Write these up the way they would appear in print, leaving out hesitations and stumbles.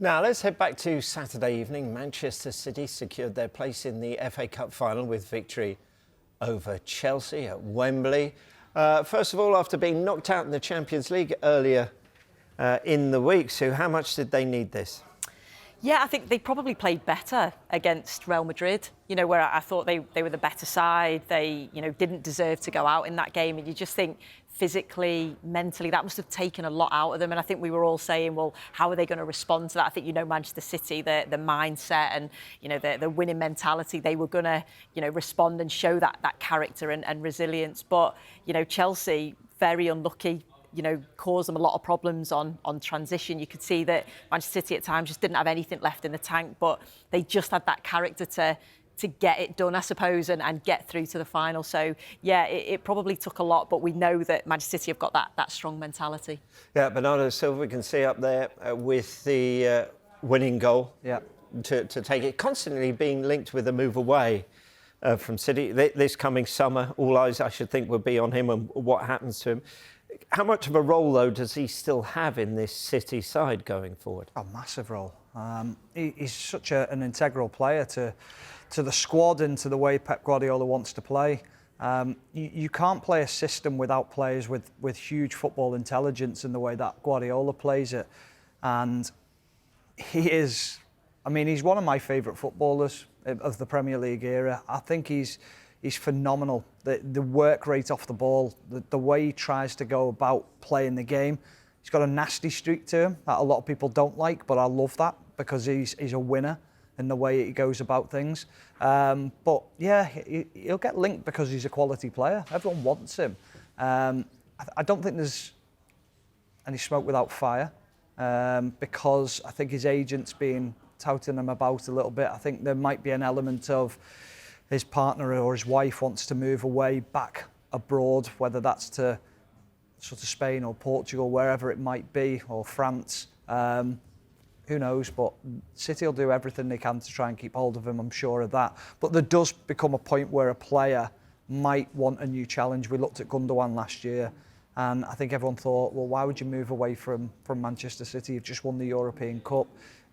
Now, let's head back to Saturday evening. Manchester City secured their place in the FA Cup final with victory over Chelsea at Wembley. First of all, after being knocked out in the Champions League earlier in the week, Sue, how much did they need this? Yeah, I think they probably played better against Real Madrid, where I thought they were the better side. They, didn't deserve to go out in that game. And you just think physically, mentally, that must have taken a lot out of them. And I think we were all saying, well, how are they going to respond to that? I think, Manchester City, the mindset and, the winning mentality, they were going to, respond and show that character and resilience. But, Chelsea, very unlucky. Caused them a lot of problems on transition. You could see that Manchester City at times just didn't have anything left in the tank, but they just had that character to get it done, I suppose, and get through to the final. So, yeah, it probably took a lot, but we know that Manchester City have got that strong mentality. Yeah, Bernardo Silva, we can see up there with the winning goal. Yeah. To take it, constantly being linked with a move away from City. This coming summer, all eyes, I should think, will be on him and what happens to him. How much of a role, though, does he still have in this City side going forward? A massive role. He's such an integral player to the squad and to the way Pep Guardiola wants to play. You can't play a system without players with huge football intelligence in the way that Guardiola plays it. And he's one of my favourite footballers of the Premier League era. I think he's phenomenal. The work rate off the ball, the way he tries to go about playing the game. He's got a nasty streak to him that a lot of people don't like, but I love that because he's a winner in the way he goes about things. But yeah, he'll get linked because he's a quality player. Everyone wants him. I don't think there's any smoke without fire because I think his agent's been touting him about a little bit. I think there might be an element of his partner or his wife wants to move away back abroad, whether that's to sort of Spain or Portugal, wherever it might be, or France. Who knows? But City will do everything they can to try and keep hold of him, I'm sure of that. But there does become a point where a player might want a new challenge. We looked at Gundogan last year, and I think everyone thought, well, why would you move away from Manchester City? You've just won the European Cup.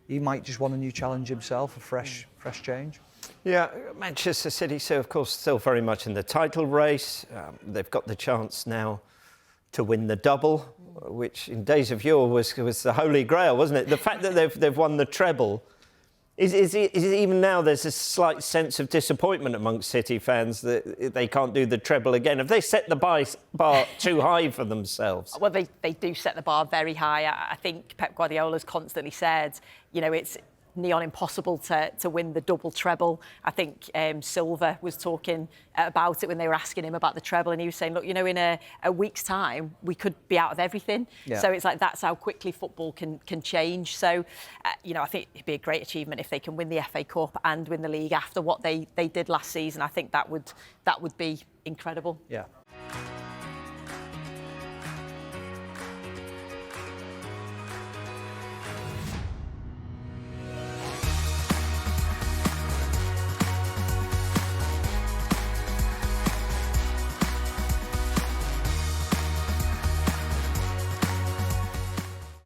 He might just want a new challenge himself, a fresh change. Yeah, Manchester City, so of course still very much in the title race. They've got the chance now to win the double, which in days of yore was the holy grail, wasn't it? The fact that they've won the treble, is it even now there's a slight sense of disappointment amongst City fans that they can't do the treble again? Have they set the bar too high for themselves? Well, they do set the bar very high. I think Pep Guardiola's constantly said, it's neon impossible to win the double treble. I think Silva was talking about it when they were asking him about the treble, and he was saying, look, in a week's time, we could be out of everything. Yeah. So it's like that's how quickly football can change. So, I think it'd be a great achievement if they can win the FA Cup and win the league after what they did last season. I think that would be incredible. Yeah,